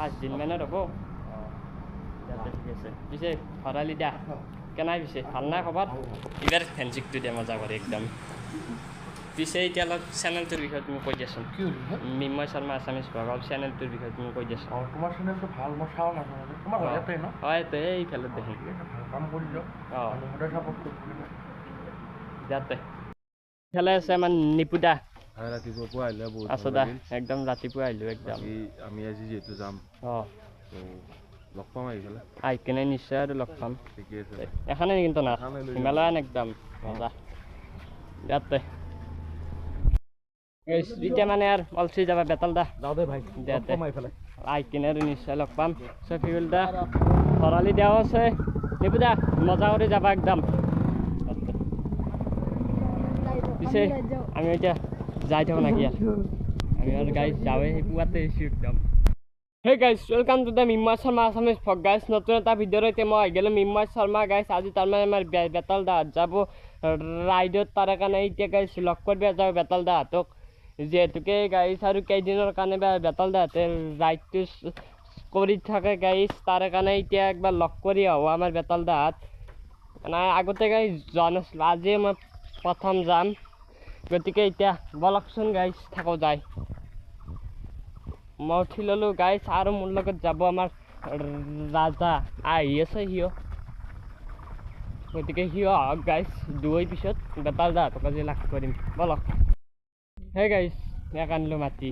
5 দিন মানৰ হ'ব ঠিক আছে পিছে ভৰালি দিয়া কেনাই পিছে ভাল নাই খবৰ এইবাৰ ফেঞ্চিকটো দিয়া মজা কৰে একদম পিছে এতিয়া অলপ চেনেলটোৰ বিষয়ে তুমি কৈ দিয়াচোন মিন্ময় শৰ্মা আছামিজ ব্লগ চেনেলটোৰ বিষয়ে তুমি কৈ দিয়াচোন তোমাৰ চেনেলটো ভাল মই চাওঁ না তোমাৰ ঘৰতে ন হয় তো এইফালে দেখি ভাল কাম কৰি দিয়ক সদায় ছাপোৰ্ট কৰিব যাতে ইফালে আছে আমাৰ নিপুদা ৰাতিপুৱা পুৱা আহিলে বহুত আছো দা একদম ৰাতিপুৱা আহিলোঁ একদম আমি আজি যিহেতু যাম লগ পাম আহি কিনে নিশ্চয় আৰু লগ পাম ঠিকে আছে এখানে কিন্তু না হিমালয়ান একদম মজা যাতে এতিয়া মানে আৰু অলচি যাবা বেতাল দা যাওঁ দে ভাই দে কিনে আৰু নিশ্চয় লগ পাম চফিউল দা ভৰালি দিয়াও আছে নিপুদা মজা কৰি যাবা একদম পিছে আমি এতিয়া যাই থাকোঁ নাকি আমি আৰু গাইজ যাওঁৱে সেই পুৱাতে আহিছোঁ একদম Hey guys, welcome to the Mimmar Sharma Assamese vlog guys. নতুন এটা ভিডিঅ' ৰৈতে মই আহি গ'লোঁ মিম্মাৰ শৰ্মা গাইজ আজি তাৰমানে আমাৰ বেতাল দাহঁত যাব ৰাইডত তাৰ কাৰণে এতিয়া গাইজ লগ কৰিব যাওঁ বেতাল দাহঁতক যিহেতুকে গাইজ আৰু কেইদিনৰ কাৰণে বেতাল দাহঁতে ৰাইডটো কৰি থাকে গাইজ তাৰ কাৰণে এতিয়া একবাৰ লগ কৰি আহোঁ আমাৰ বেতাল দাহঁত মানে আগতে গাইজ যোৱা নাছিলোঁ আজি মই প্ৰথম যাম গতিকে এতিয়া বলকচোন গাইজ থাকোঁ যায় মই উঠি ল'লোঁ গাইজ আৰু মোৰ লগত যাব আমাৰ ৰাজা আহি আছে সিও গতিকে সিও আহক গাইজ দুই পিছত বেতাল দাহঁতক আজি লাগ কৰিম বলক হে গাইজ ইয়াক আনিলোঁ মাতি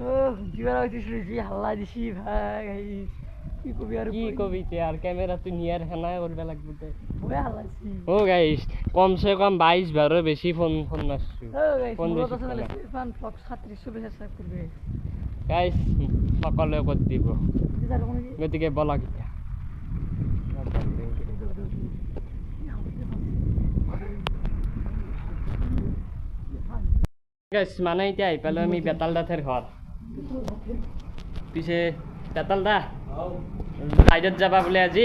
যি হাল্লা দিছি ভাই কি কবি আৰু কি কবি এতিয়া আৰু কেমেৰাটো নিয়াৰ সেনাই কৰিব লাগিব দে হাল্লাছি গাইজ কমচে কম 22-12 বেছি ফোন মাৰছোঁ গাইজ সকলোৱে কৰি দিব গতিকে বলক এতিয়া গাইজ মানে এতিয়া আহি পালোঁ আমি বেতাল দাঁতৰ ঘৰ পিছে বেতাল দা ৰাইডত যাবা বোলে আজি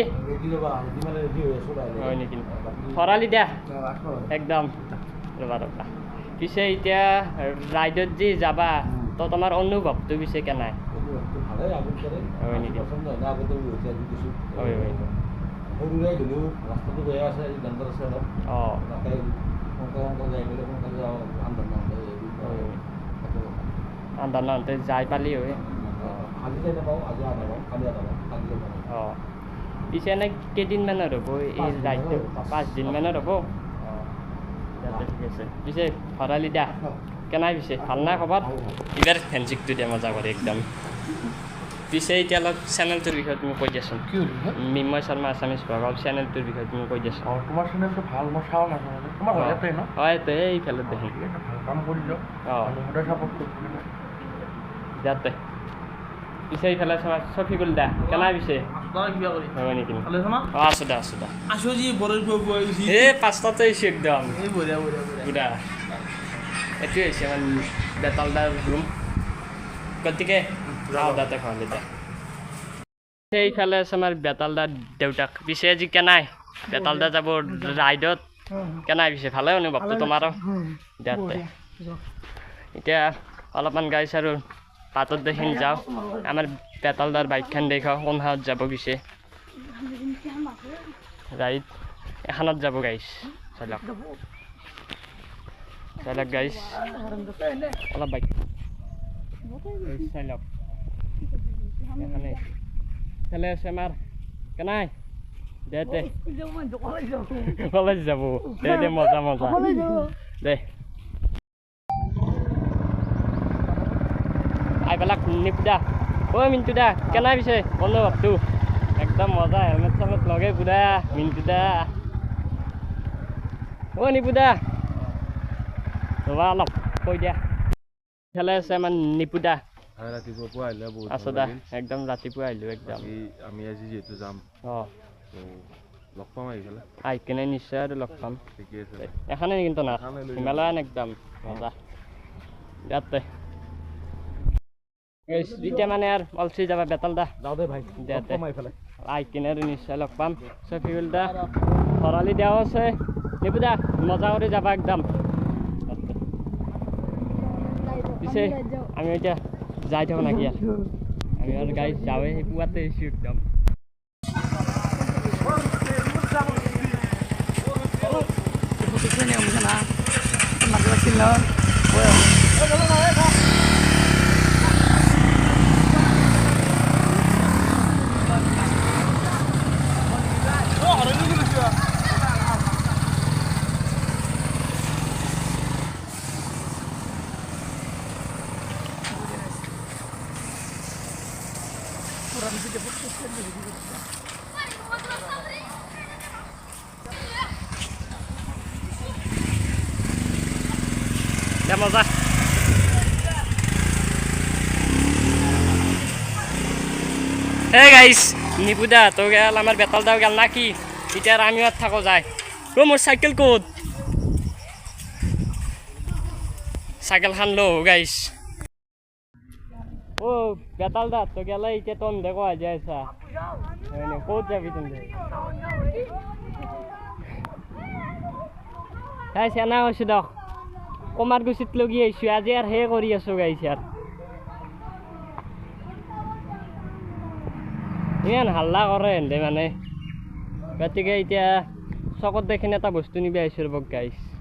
হয় নেকি ভৰালি দিয়া একদম ৰবা পিছে এতিয়া ৰাইডত যি যাবা তো তোমাৰ অনুভৱটো পিছে কেনাই হয় নেকি আন্ধাৰ নহওঁতে যাই পালি হয় পিছে এনে কেইদিনমানৰ হ'ব এই ৰাইডটো 5 দিন মানৰ হ'ব ঠিক আছে পিছে ভৰালি দিয়া কেনাই পিছে ভাল নাই খবৰ এইবাৰ ফেঞ্চিকটো দিয়া মজা কৰে একদম পিছে এতিয়া অলপ চেনেলটোৰ বিষয়ে তুমি কৈ দিয়াচোন মিন্ময় শৰ্মা আছামিজ ব্লগ চেনেলটোৰ বিষয়ে তুমি কৈ দিয়াচোন তোমাৰ চেনেলটো ভাল মই চাওঁ না তোমাৰ ঘৰতে ন হয় তো এইফালে দেখি ভাল কাম কৰি দিয়ক সদায় ছাপোৰ্ট কৰিব যাতে পিছে এইফালে চফিকুল দা কেনাই পিছে হয় নেকি আছো দা এই 5টাতে আহিছোঁ একদম পুৰা এইটোৱে হৈছে আমাৰ বেতাল দাৰ ৰুম গতিকে যাওঁ দাতে খোৱালি দা সেইফালে আছে আমাৰ বেতাল দাৰ দেউতাক পিছে আজি কেনাই বেতাল দা যাব ৰাইডত কেনাই পিছে ভালে অনুভৱটো তোমাৰো যাতে এতিয়া অলপমান গাইছ আৰু পাতত দেখি যাওঁ আমাৰ বেতাল দাৰ বাইকখন দেখাওঁ কোন হাত যাব পিছে ৰাইড এখনত যাব গাইছ চাই লওক গাইছ অলপ বাইক চাই লওক এখানে খেলে আছে আমাৰ কেনাই দে কলেজ যাব দে মজা দে আইবেলাক নিপুদা ঐ মিণ্টু দা কেনাই পিছে অনুভৱটো একদম মজা হেলমেট চেলমেট লগে পুৰা মিণ্টু দা ঐ নিপুদা ৰবা অলপ কৈ দিয়া খেলে আছে আমাৰ নিপুদা ৰাতিপুৱা পুৱা আহিলে বহুত আছো দা একদম ৰাতিপুৱা আহিলোঁ একদম আমি আজি যিহেতু যাম লগ পাম আহি কিনে নিশ্চয় আৰু লগ পাম ঠিকে আছে এখানে কিন্তু না হিমালয়ান একদম মজা যাতে এতিয়া মানে আৰু অলচি যাবা বেতাল দা যাওঁ দে ভাই দে কিনে আৰু নিশ্চয় লগ পাম চফিউল দা ভৰালি দিয়াও আছে নিপুদা মজা কৰি যাবা একদম পিছে আমি এতিয়া যাই থাকোঁ নাকি আমি আর গাইস যাওয়ে সেই পুয়াতে এসি একদম Ya masa. Hey guys, নিপুদা তো গেল আমার বেতাল দাও গেল নাকি এটা আর আমিও আর থাকো যায় ও মোর সাইকেল কোদ সাইকেল খান লো গাইস ও বেতাল দা তো গেল এটা তো দেখো আজ আইসা মানে কোদ যাবি তুমি তাই সেনা হইছে দাও কমার গুছিত লগি আইছো আজি আর হে করি আছো গাইস আর ইমান হাল্লা কৰে এনে মানে গতিকে এতিয়া চকত দেখি এটা বস্তু নিবি আহিছোঁ ৰ'ব গাইছ